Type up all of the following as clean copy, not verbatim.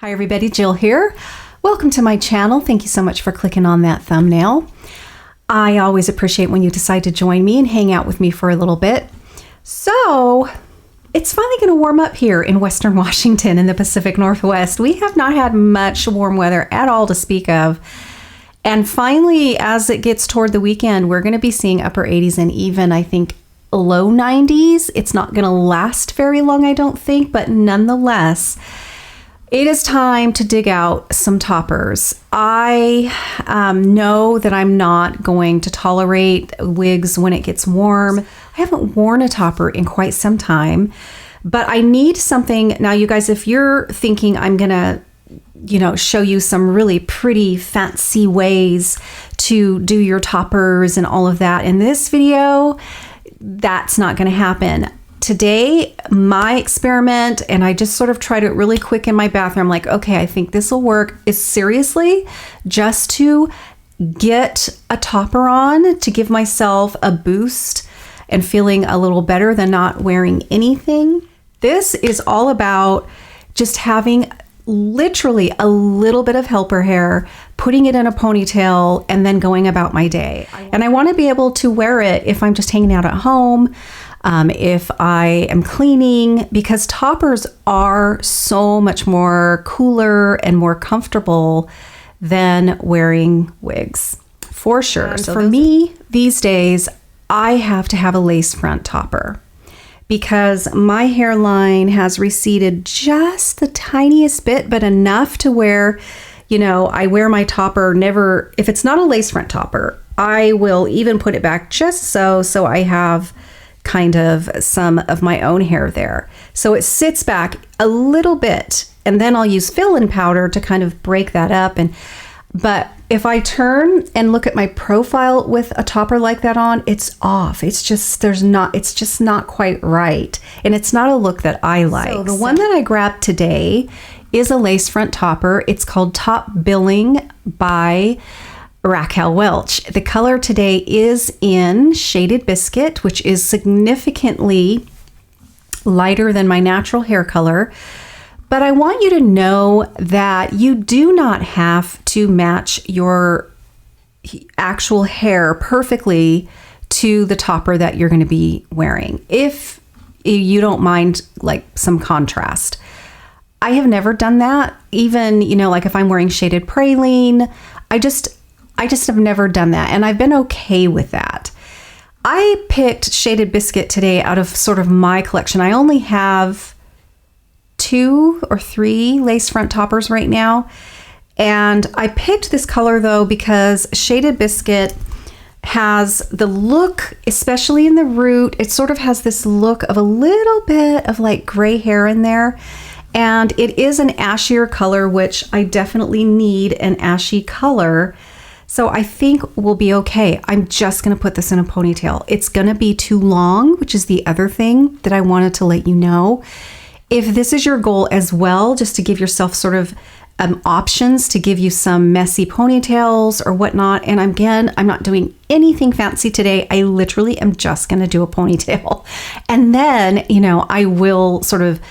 Hi everybody, Jill here. Welcome to my channel. Thank you so much for clicking on that thumbnail. I always appreciate when you decide to join me and hang out with me for a little bit. So, it's finally going to warm up here in Western Washington in the Pacific Northwest. We have not had much warm weather at all to speak of. And finally, as it gets toward the weekend, we're going to be seeing upper 80s and even, I think, low 90s. It's not going to last very long, I don't think, but nonetheless, it is time to dig out some toppers. I know that I'm not going to tolerate wigs when it gets warm. I haven't worn a topper in quite some time, but I need something. Now, you guys, if you're thinking I'm going to, show you some really pretty fancy ways to do your toppers and all of that in this video, that's not going to happen. Today, my experiment, and I just sort of tried it really quick in my bathroom, like, okay, I think this will work, is seriously just to get a topper on to give myself a boost and feeling a little better than not wearing anything. This is all about just having literally a little bit of helper hair, putting it in a ponytail, and then going about my day. And I want to be able to wear it if I'm just hanging out at home, if I am cleaning, because toppers are so much more cooler and more comfortable than wearing wigs, for sure. So for me, these days, I have to have a lace front topper because my hairline has receded just the tiniest bit, but enough to where, I wear my topper never, if it's not a lace front topper, I will even put it back just so I have kind of some of my own hair there. So it sits back a little bit, and then I'll use fill-in powder to kind of break that up. But if I turn and look at my profile with a topper like that on, it's off. It's just not quite right. And it's not a look that I like. So the one that I grabbed today is a lace front topper. It's called Top Billing by Raquel Welch. The color today is in Shaded Biscuit, which is significantly lighter than my natural hair color. But I want you to know that you do not have to match your actual hair perfectly to the topper that you're going to be wearing, if you don't mind like some contrast. I have never done that. Even, like if I'm wearing shaded praline, I just have never done that, and I've been okay with that. I picked Shaded Biscuit today out of sort of my collection. I only have 2 or 3 lace front toppers right now, and I picked this color though because Shaded Biscuit has the look, especially in the root, it sort of has this look of a little bit of like gray hair in there, and it is an ashier color, which I definitely need an ashy color. So I think we'll be okay. I'm just going to put this in a ponytail. It's going to be too long, which is the other thing that I wanted to let you know. If this is your goal as well, just to give yourself sort of options to give you some messy ponytails or whatnot. And again, I'm not doing anything fancy today. I literally am just going to do a ponytail. And then, I will sort of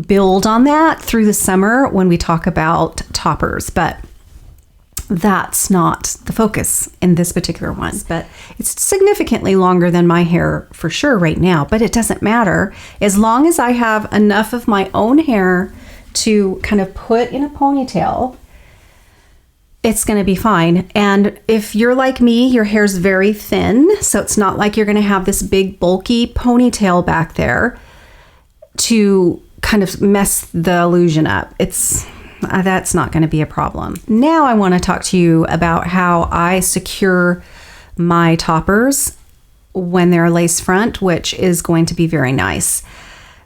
build on that through the summer when we talk about toppers. But that's not the focus in this particular one, but it's significantly longer than my hair for sure right now, but it doesn't matter. As long as I have enough of my own hair to kind of put in a ponytail, it's going to be fine. And if you're like me, your hair's very thin, so it's not like you're going to have this big bulky ponytail back there to kind of mess the illusion up. That's not going to be a problem. Now I want to talk to you about how I secure my toppers when they're lace front, which is going to be very nice.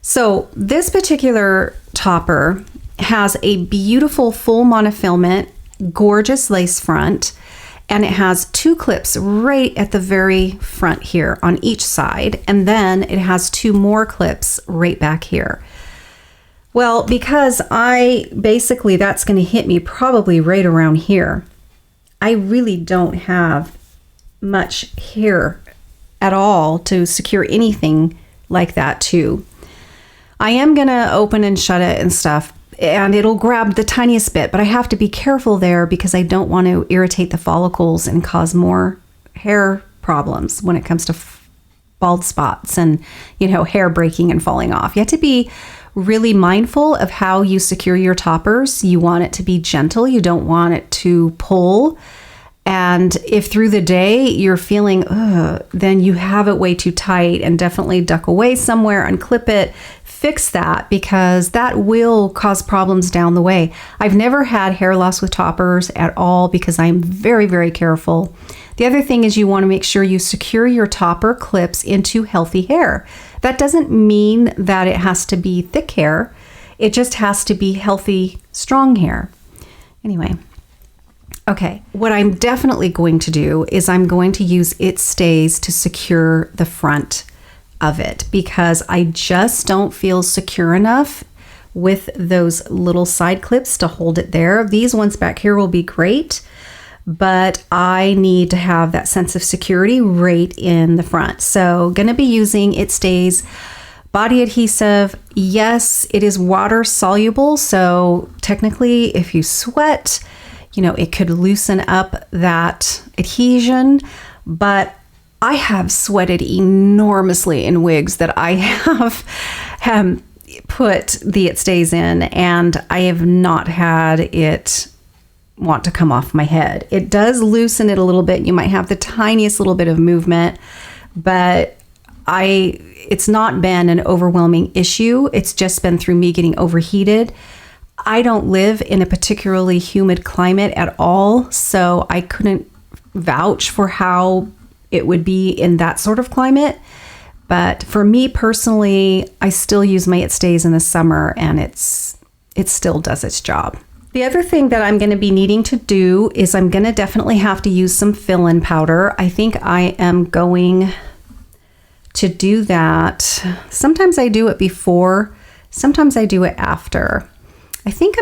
So this particular topper has a beautiful full monofilament, gorgeous lace front, and it has 2 clips right at the very front here on each side, and then it has 2 more clips right back here. Well, because that's going to hit me probably right around here. I really don't have much hair at all to secure anything like that too. I am going to open and shut it and stuff, and it'll grab the tiniest bit, but I have to be careful there because I don't want to irritate the follicles and cause more hair problems when it comes to bald spots and, you know, hair breaking and falling off. You have to be really mindful of how you secure your toppers. You want it to be gentle. You don't want it to pull. And if through the day you're feeling, then you have it way too tight, and definitely duck away somewhere, unclip it, fix that, because that will cause problems down the way. I've never had hair loss with toppers at all because I'm very, very careful. The other thing is you want to make sure you secure your topper clips into healthy hair. That doesn't mean that it has to be thick hair. It just has to be healthy, strong hair. Anyway. Okay, what I'm definitely going to do is I'm going to use It Stays to secure the front of it, because I just don't feel secure enough with those little side clips to hold it there. These ones back here will be great, but I need to have that sense of security right in the front. So gonna be using It Stays body adhesive. Yes, it is water soluble, so technically if you sweat, you know, it could loosen up that adhesion, but I have sweated enormously in wigs that I have put the It Stays in, and I have not had it want to come off my head. It does loosen it a little bit. You might have the tiniest little bit of movement, but it's not been an overwhelming issue. It's just been through me getting overheated. I don't live in a particularly humid climate at all, so I couldn't vouch for how it would be in that sort of climate. But for me personally, I still use my It Stays in the summer, and it still does its job. The other thing that I'm going to be needing to do is I'm going to definitely have to use some fill-in powder. I think I am going to do that. Sometimes I do it before, sometimes I do it after. I think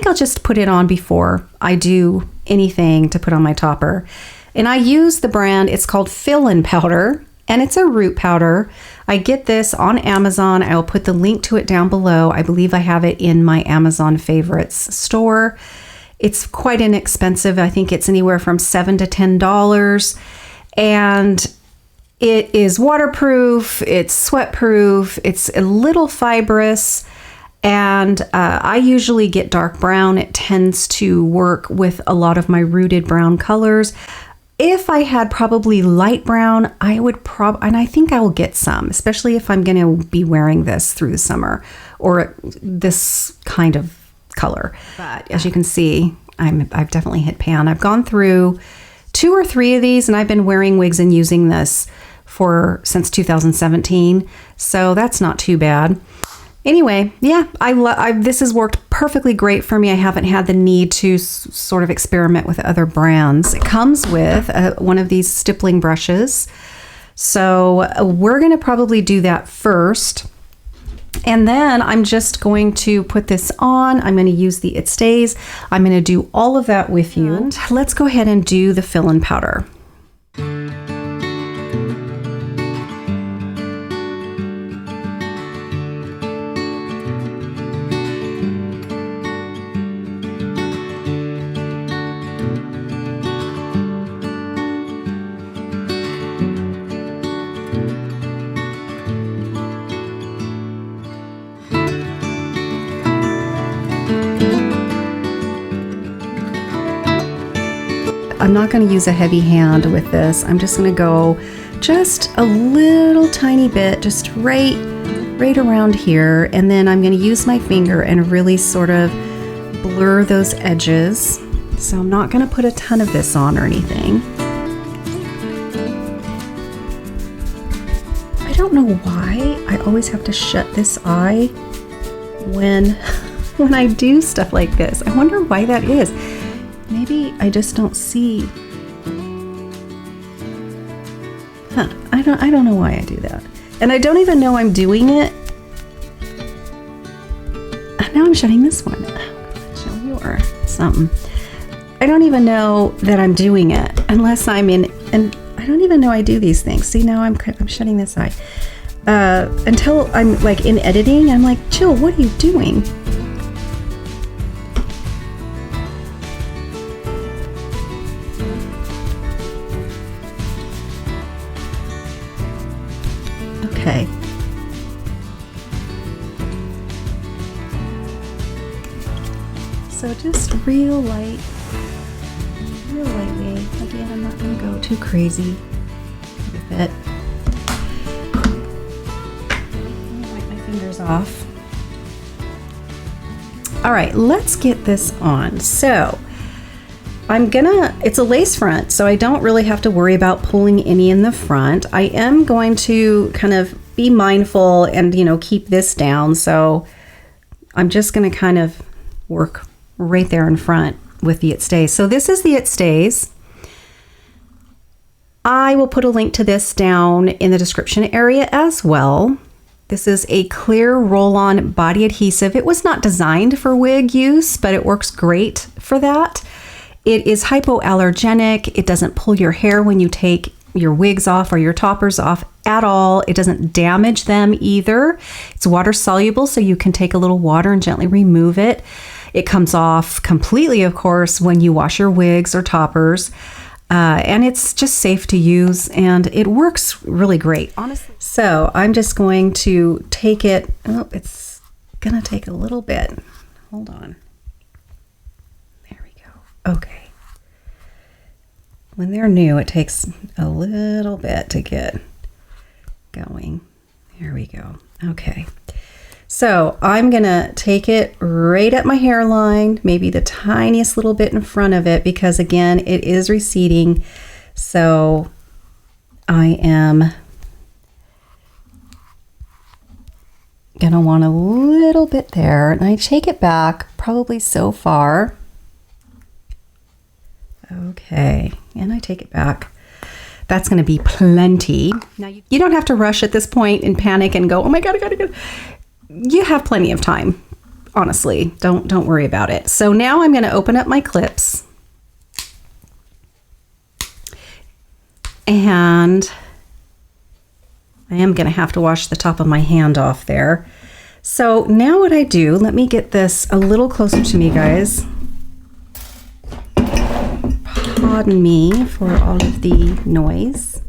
I'll just put it on before I do anything to put on my topper. And I use the brand, it's called Fill-In Powder, and it's a root powder. I get this on Amazon. I'll put the link to it down below. I believe I have it in my Amazon favorites store. It's quite inexpensive. I think it's anywhere from $7 to $10. And it is waterproof, it's sweat-proof, it's a little fibrous, and I usually get dark brown. It tends to work with a lot of my rooted brown colors. If I had probably light brown, I would and I think I will get some, especially if I'm going to be wearing this through the summer, or this kind of color. But as you can see, I've definitely hit pan. I've gone through 2 or 3 of these, and I've been wearing wigs and using this since 2017, so that's not too bad. Anyway, yeah, this has worked perfectly great for me. I haven't had the need to sort of experiment with other brands. It comes with one of these stippling brushes, so we're going to probably do that first, and then I'm just going to put this on. I'm going to use the It Stays. I'm going to do all of that with you. And let's go ahead and do the fill-in powder. I'm not going to use a heavy hand with this. I'm just going to go just a little tiny bit, just right around here. And then I'm going to use my finger and really sort of blur those edges. So I'm not going to put a ton of this on or anything. I don't know why I always have to shut this eye when I do stuff like this. I wonder why that is. Maybe I just don't see. I don't know why I do that. And I don't even know I'm doing it. Now I'm shutting this one. Show you or something. I don't even know that I'm doing it unless I'm in, and I don't even know I do these things. See, now I'm shutting this eye. until I'm like in editing. I'm like, Jill, what are you doing? Okay. So just real lightly. Again, I'm not going to go too crazy with it. Wipe my fingers off. All right, let's get this on. So it's a lace front, so I don't really have to worry about pulling any in the front. I am going to kind of be mindful and, keep this down. So I'm just going to kind of work right there in front with the It Stays. So this is the It Stays. I will put a link to this down in the description area as well. This is a clear roll-on body adhesive. It was not designed for wig use, but it works great for that. It is hypoallergenic. It doesn't pull your hair when you take your wigs off or your toppers off at all. It doesn't damage them either. It's water soluble, so you can take a little water and gently remove it. It comes off completely, of course, when you wash your wigs or toppers. And it's just safe to use, and it works really great, honestly. So I'm just going to take it. Oh, it's gonna take a little bit. Hold on. There we go. Okay. When they're new, it takes a little bit to get going. There we go. Okay. So I'm gonna take it right at my hairline, maybe the tiniest little bit in front of it, because again, it is receding. So I am gonna want a little bit there, and I take it back probably so far. Okay, and I take it back. That's gonna be plenty. Now you don't have to rush at this point and panic and go, oh my God, I gotta. You have plenty of time, honestly. Don't worry about it. So now I'm going to open up my clips, and I am going to have to wash the top of my hand off there. So now what I do, let me get this a little closer to me, guys. Pardon me for all of the noise.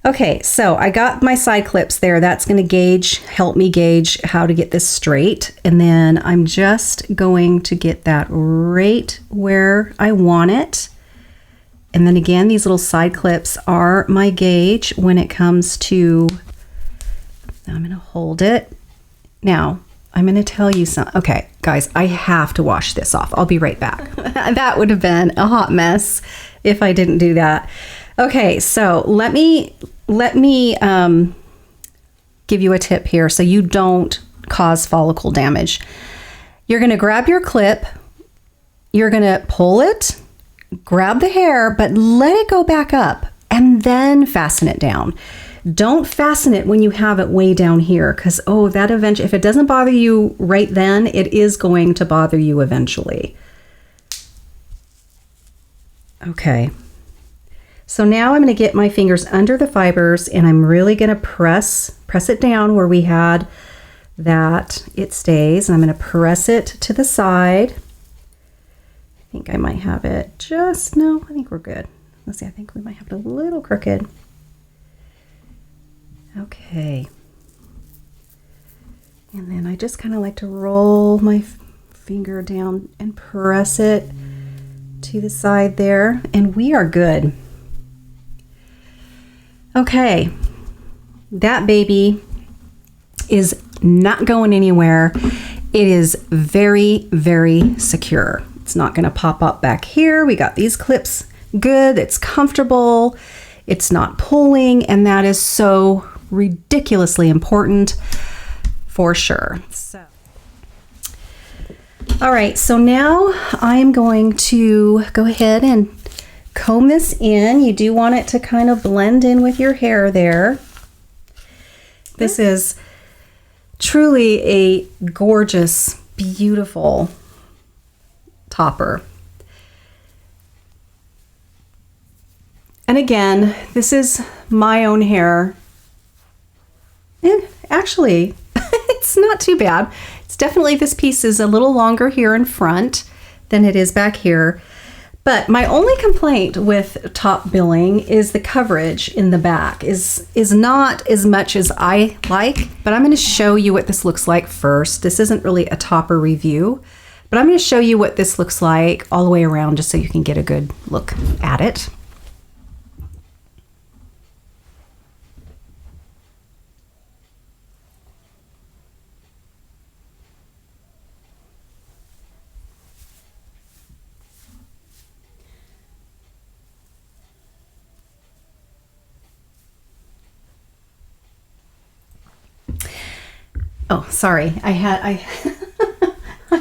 Okay, so I got my side clips there. That's going to help me gauge how to get this straight. And then I'm just going to get that right where I want it. And then again, these little side clips are my gauge when it comes to, I'm going to hold it. Now, I'm going to tell you something. Okay, guys, I have to wash this off. I'll be right back. That would have been a hot mess if I didn't do that. Okay, so let me give you a tip here so you don't cause follicle damage. You're going to grab your clip, you're going to pull it, grab the hair, but let it go back up and then fasten it down. Don't fasten it when you have it way down here, because that eventually, if it doesn't bother you right then, it is going to bother you eventually. Okay. So now I'm going to get my fingers under the fibers, and I'm really going to press it down where we had that It Stays. And I'm going to press it to the side. I think I might have it no, I think we're good. Let's see, I think we might have it a little crooked. Okay. And then I just kind of like to roll my finger down and press it to the side there, and we are good. Okay, that baby is not going anywhere. It is very, very secure. It's not going to pop up back here. We got these clips good. It's comfortable. It's not pulling, and that is so ridiculously important for sure. All right, so now I'm going to go ahead and comb this in. You do want it to kind of blend in with your hair there. This is truly a gorgeous, beautiful topper. And again, this is my own hair. And actually, it's not too bad. It's definitely, this piece is a little longer here in front than it is back here. But my only complaint with top billing is the coverage in the back is not as much as I like, but I'm going to show you what this looks like first. This isn't really a topper review, but I'm going to show you what this looks like all the way around just so you can get a good look at it. Oh, sorry. I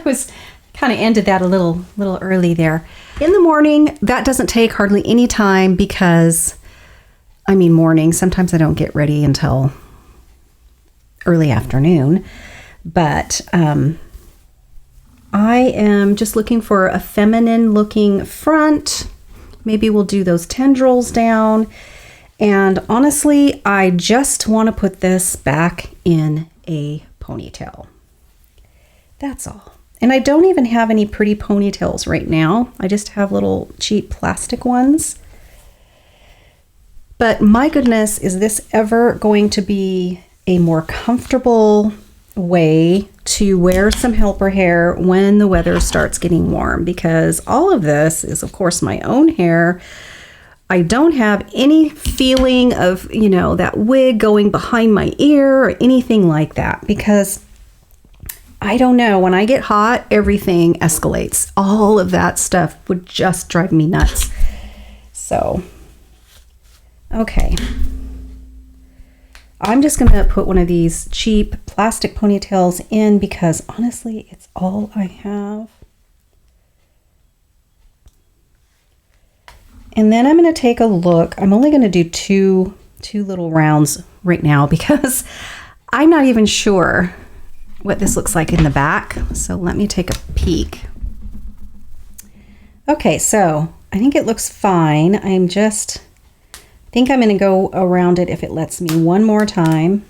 was kind of ended that a little early there. In the morning, that doesn't take hardly any time because, I mean, morning, sometimes I don't get ready until early afternoon, but I am just looking for a feminine looking front. Maybe we'll do those tendrils down. And honestly, I just want to put this back in a ponytail. That's all. And I don't even have any pretty ponytails right now. I just have little cheap plastic ones. But my goodness, is this ever going to be a more comfortable way to wear some helper hair when the weather starts getting warm? Because all of this is, of course, my own hair. I don't have any feeling of, you know, that wig going behind my ear or anything like that, because I don't know, when I get hot, everything escalates. All of that stuff would just drive me nuts. So, okay. I'm just going to put one of these cheap plastic ponytails in because honestly, it's all I have. And then I'm going to take a look. I'm only going to do two little rounds right now because I'm not even sure what this looks like in the back. So let me take a peek. Okay, so I think it looks fine. I think I'm going to go around it if it lets me one more time.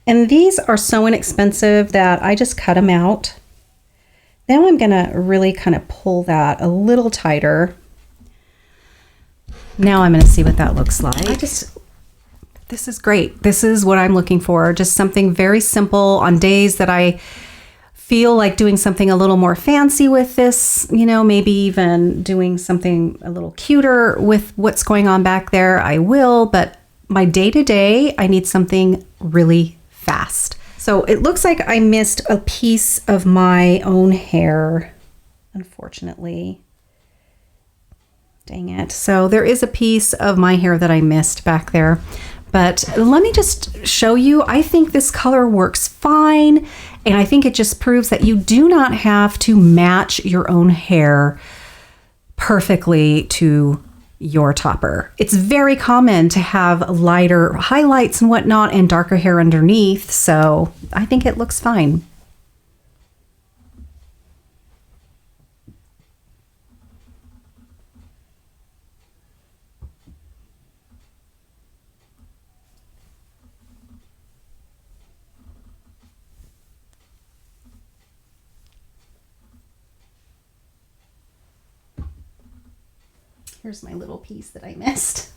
And these are so inexpensive that I just cut them out. Now I'm going to really kind of pull that a little tighter. Now I'm going to see what that looks like. This is great. This is what I'm looking for. Just something very simple on days that I feel like doing something a little more fancy with this, you know, maybe even doing something a little cuter with what's going on back there, I will. But my day-to-day, I need something really fast. So it looks like I missed a piece of my own hair, unfortunately. Dang it. So there is a piece of my hair that I missed back there. But let me just show you. I think this color works fine. And I think it just proves that you do not have to match your own hair perfectly to your topper. It's very common to have lighter highlights and whatnot and darker hair underneath, so I think it looks fine. Here's my little piece that I missed.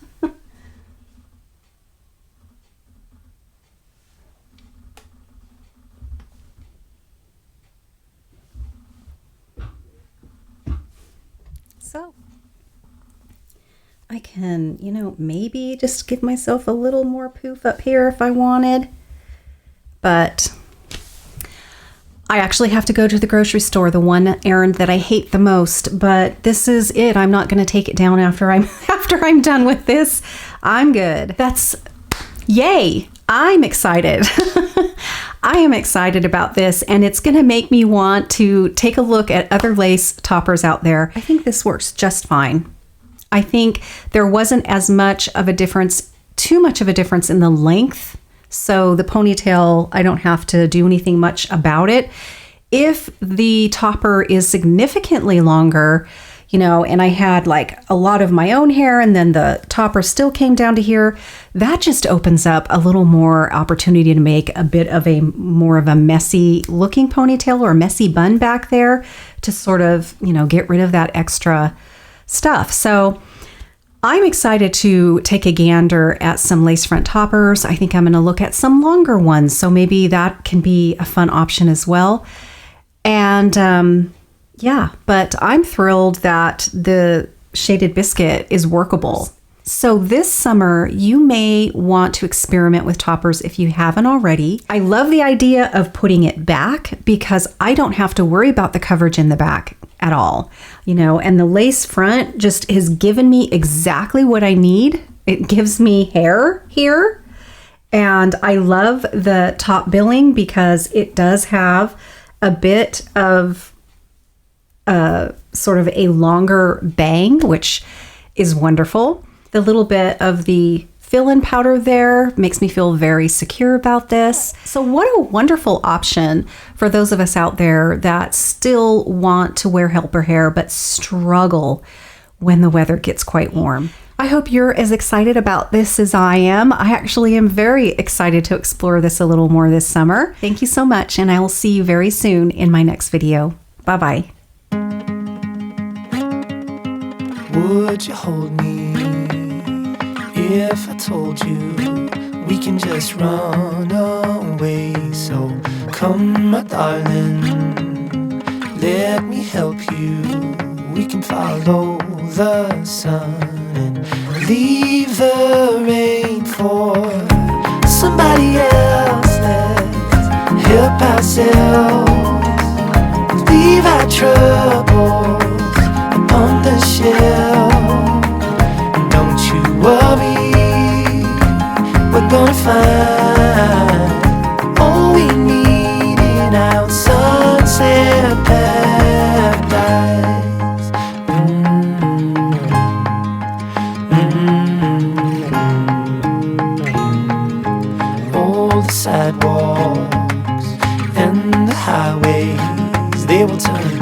So I can, you know, maybe just give myself a little more poof up here if I wanted, but I actually have to go to the grocery store, the one errand that I hate the most, but this is it. I'm not going to take it down after I'm done with this. I'm good. That's yay. I'm excited. I am excited about this, and it's going to make me want to take a look at other lace toppers out there. I think this works just fine. I think there wasn't as much of a difference, too much of a difference in the length. So the ponytail, I don't have to do anything much about it. If the topper is significantly longer, you know, and I had like a lot of my own hair and then the topper still came down to here, that just opens up a little more opportunity to make a bit of a more of a messy looking ponytail or a messy bun back there to sort of, you know, get rid of that extra stuff. So I'm excited to take a gander at some lace front toppers. I think I'm going to look at some longer ones. So maybe that can be a fun option as well. And yeah, but I'm thrilled that the Shaded Biscuit is workable. So this summer, you may want to experiment with toppers if you haven't already. I love the idea of putting it back because I don't have to worry about the coverage in the back at all, you know, and the lace front just has given me exactly what I need. It gives me hair here. And I love the top billing because it does have a bit of sort of a longer bang, which is wonderful. The little bit of the fill-in powder there makes me feel very secure about this. So what a wonderful option for those of us out there that still want to wear helper hair but struggle when the weather gets quite warm. I hope you're as excited about this as I am. I actually am very excited to explore this a little more this summer. Thank you so much, and I will see you very soon in my next video. Bye-bye. Would you hold me if I told you we can just run away? So come, my darling, let me help you. We can follow the sun and leave the rain for somebody else. Let's help ourselves, leave our troubles upon the shelf. Don't you worry, we're gonna find all we need in our sunset paradise. All the sidewalks and the highways, they will turn